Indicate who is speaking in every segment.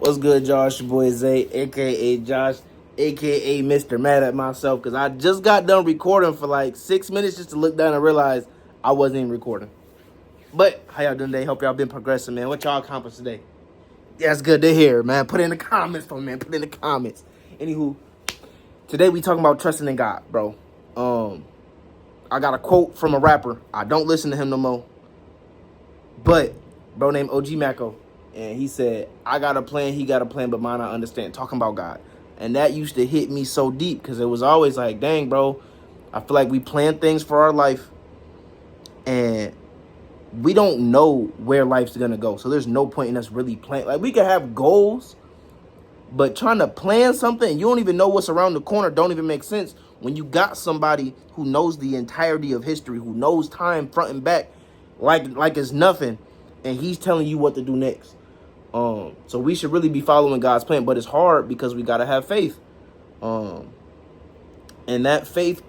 Speaker 1: What's good, Josh? Your boy Zay, aka Josh, aka Mr. Mad at myself, because I just got done recording for like 6 minutes just to look down and realize I wasn't even recording. But how y'all doing today? Hope y'all been progressing, man. What y'all accomplished today? Yeah, it's good to hear, man. Put it in the comments for me, man. Put it in the comments. Anywho, today we talking about trusting in God, bro. I got a quote from a rapper. I don't listen to him no more. But bro named OG Macko, and he said, I got a plan, he got a plan, but mine I understand. Talking about God. And that used to hit me so deep because it was always like, dang, bro, I feel like we plan things for our life and we don't know where life's gonna go. So there's no point in us really planning. Like, we could have goals, but trying to plan something and you don't even know what's around the corner don't even make sense when you got somebody who knows the entirety of history, who knows time front and back like it's nothing, and he's telling you what to do next. So we should really be following God's plan, but it's hard because we gotta have faith. And that faith,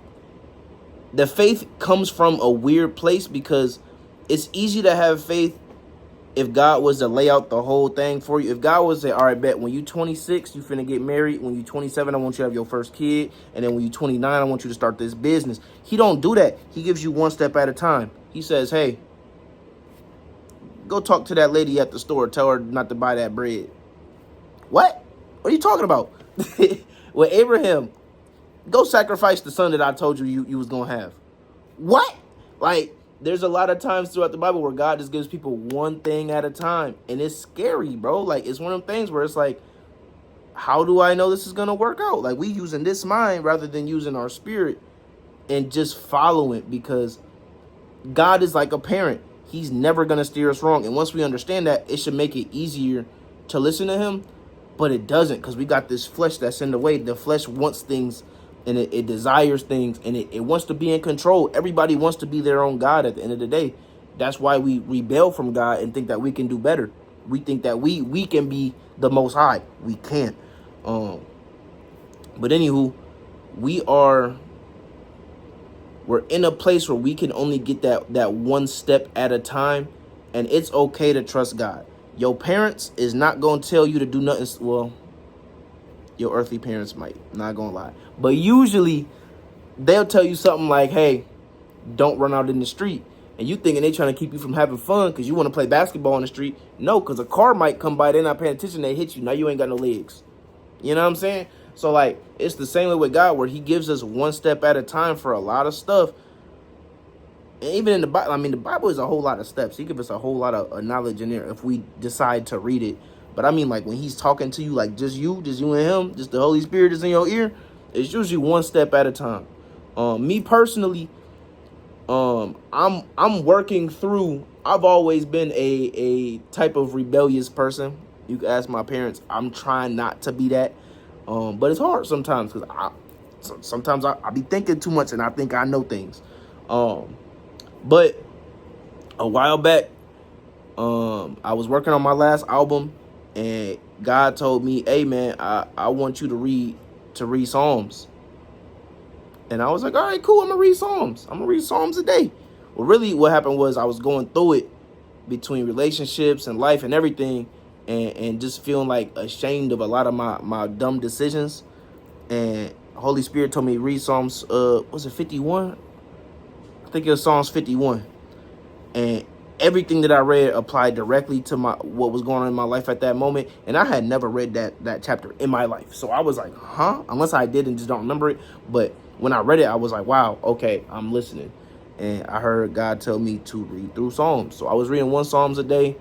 Speaker 1: the faith comes from a weird place because it's easy to have faith if God was to lay out the whole thing for you. If God was to say, all right, bet, when you 26, you finna get married. When you 27, I want you to have your first kid. And then when you 29, I want you to start this business. He don't do that. He gives you one step at a time. He says, hey, go talk to that lady at the store. Tell her not to buy that bread. What? What are you talking about? With Abraham, go sacrifice the son that I told you was going to have. What? Like, there's a lot of times throughout the Bible where God just gives people one thing at a time. And it's scary, bro. Like, it's one of them things where it's like, how do I know this is going to work out? Like, we using this mind rather than using our spirit and just follow it, because God is like a parent. He's never going to steer us wrong. And once we understand that, it should make it easier to listen to him. But it doesn't, because we got this flesh that's in the way. The flesh wants things, and it desires things, and it wants to be in control. Everybody wants to be their own God at the end of the day. That's why we rebel from God and think that we can do better. We think that we can be the most high. We can't. But anywho, we're in a place where we can only get that one step at a time, and it's okay to trust God. Your parents is not going to tell you to do nothing. Well, your earthly parents might, not going to lie. But usually, they'll tell you something like, hey, don't run out in the street. And you thinking they trying to keep you from having fun because you want to play basketball in the street. No, because a car might come by, they're not paying attention, they hit you. Now you ain't got no legs. You know what I'm saying? So, like, it's the same way with God, where he gives us one step at a time for a lot of stuff. And even in the Bible, I mean, the Bible is a whole lot of steps. He gives us a whole lot of knowledge in there if we decide to read it. But I mean, like, when he's talking to you, like just you and him, just the Holy Spirit is in your ear, it's usually one step at a time. Me personally, I'm working through. I've always been a type of rebellious person. You can ask my parents. I'm trying not to be that, but it's hard sometimes because sometimes I be thinking too much and I think I know things. But a while back, I was working on my last album, and God told me, hey man, I want you to read Psalms. And I was like, all right, cool, I'm gonna read Psalms. I'm gonna read Psalms a day. Well, really what happened was I was going through it between relationships and life and everything, and just feeling like ashamed of a lot of my dumb decisions. And Holy Spirit told me to read Psalms, was it 51? I think it was Psalms 51. And everything that I read applied directly to what was going on in my life at that moment. And I had never read that chapter in my life. So I was like, huh? Unless I did and just don't remember it. But when I read it, I was like, wow, okay, I'm listening. And I heard God tell me to read through Psalms. So I was reading one Psalms a day.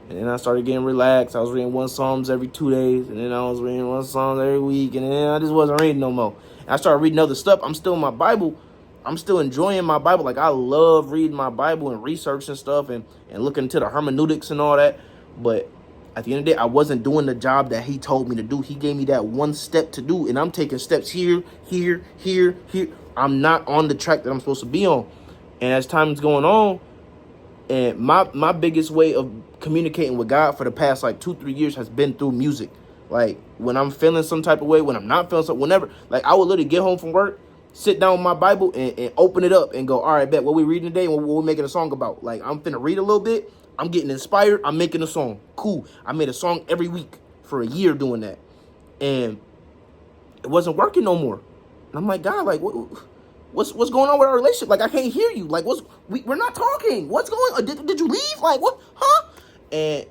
Speaker 1: And then I started getting relaxed. I was reading one Psalms every 2 days. And then I was reading one Psalms every week. And then I just wasn't reading no more. And I started reading other stuff. I'm still in my Bible. I'm still enjoying my Bible. Like, I love reading my Bible and researching stuff and looking into the hermeneutics and all that. But at the end of the day, I wasn't doing the job that he told me to do. He gave me that one step to do, and I'm taking steps here. I'm not on the track that I'm supposed to be on. And as time's going on, and my biggest way of communicating with God for the past, like, 2-3 years has been through music. Like, when I'm feeling some type of way, when I'm not feeling something, whenever. Like, I would literally get home from work, sit down with my Bible and open it up and go, all right, bet, what we reading today and what we're making a song about. Like, I'm finna read a little bit. I'm getting inspired. I'm making a song. Cool. I made a song every week for a year doing that, and it wasn't working no more. And I'm like, God, like, what's going on with our relationship? Like, I can't hear you. Like, we're not talking. What's going on? Did you leave? Like, what? Huh? And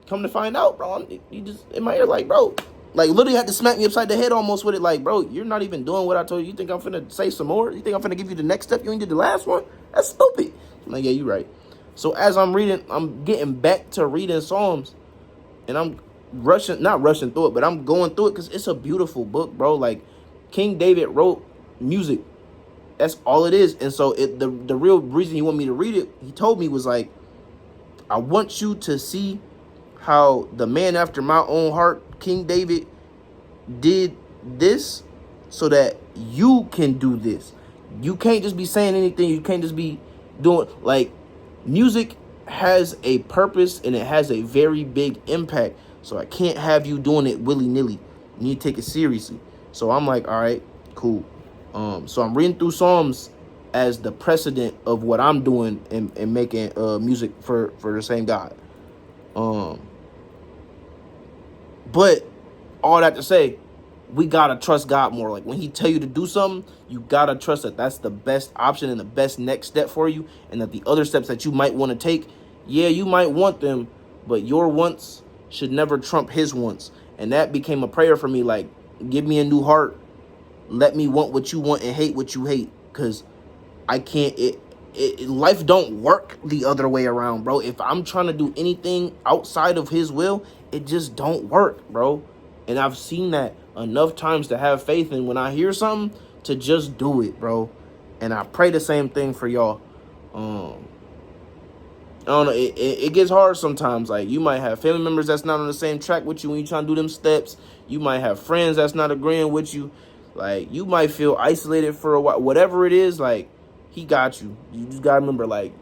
Speaker 1: come to find out, bro, you just in my ear, like, bro, like, literally had to smack me upside the head almost with it. Like, bro, you're not even doing what I told you. You think I'm finna say some more? You think I'm finna give you the next step? You ain't did the last one? That's stupid. I'm like, yeah, you're right. So as I'm reading, I'm getting back to reading Psalms, and I'm not rushing through it, but I'm going through it because it's a beautiful book, bro. Like, King David wrote music. That's all it is. And so the real reason he wanted me to read it, he told me, was like, I want you to see how the man after my own heart, King David, did this so that you can do this. You can't just be saying anything. You can't just be doing, like, music has a purpose and it has a very big impact. So I can't have you doing it willy-nilly. You need to take it seriously. So I'm like, all right, cool. So I'm reading through Psalms as the precedent of what I'm doing and making music for the same God. But all that to say, we gotta trust God more. Like, when he tell you to do something, you gotta trust that that's the best option and the best next step for you, and that the other steps that you might want to take, yeah, you might want them, but your wants should never trump his wants. And that became a prayer for me. Like, give me a new heart. Let me want what you want and hate what you hate, because I can't. Life don't work the other way around, bro. If I'm trying to do anything outside of his will, it just don't work, bro. And I've seen that enough times to have faith in when I hear something to just do it, bro. And I pray the same thing for y'all. I don't know. It gets hard sometimes. Like, you might have family members that's not on the same track with you when you trying to do them steps. You might have friends that's not agreeing with you. Like, you might feel isolated for a while. Whatever it is, like, he got you. You just got to remember, like,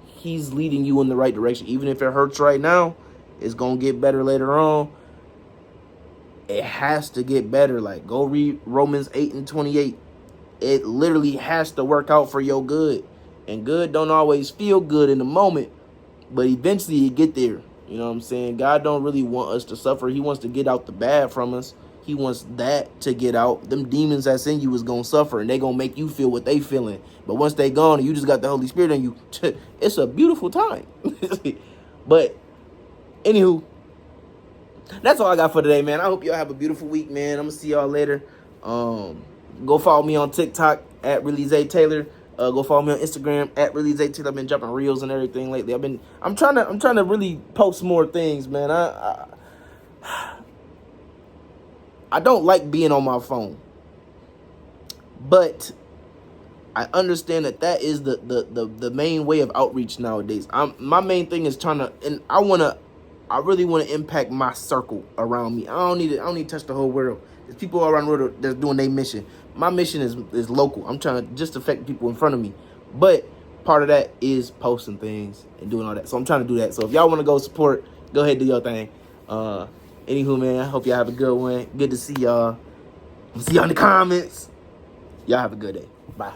Speaker 1: he's leading you in the right direction. Even if it hurts right now, it's going to get better later on. It has to get better. Like, go read Romans 8:28. It literally has to work out for your good. And good don't always feel good in the moment, but eventually you get there. You know what I'm saying? God don't really want us to suffer. He wants to get out the bad from us. He wants that to get out. Them demons that's in you is going to suffer, and they going to make you feel what they feeling. But once they gone and you just got the Holy Spirit in you, it's a beautiful time. But anywho, that's all I got for today, man. I hope y'all have a beautiful week, man. I'm going to see y'all later. Go follow me on TikTok at Really Zay Taylor. Go follow me on Instagram at Really Zay Taylor. I've been jumping reels and everything lately. I'm trying to really post more things, man. I don't like being on my phone, but I understand that is the main way of outreach nowadays. My main thing is trying to, and I really want to impact my circle around me. I don't need to touch the whole world. There's people all around the world that's doing their mission. My mission is local. I'm trying to just affect people in front of me, but part of that is posting things and doing all that. So I'm trying to do that. So if y'all want to go support, go ahead, do your thing. Anywho, man, I hope y'all have a good one. Good to see y'all. See y'all in the comments. Y'all have a good day. Bye.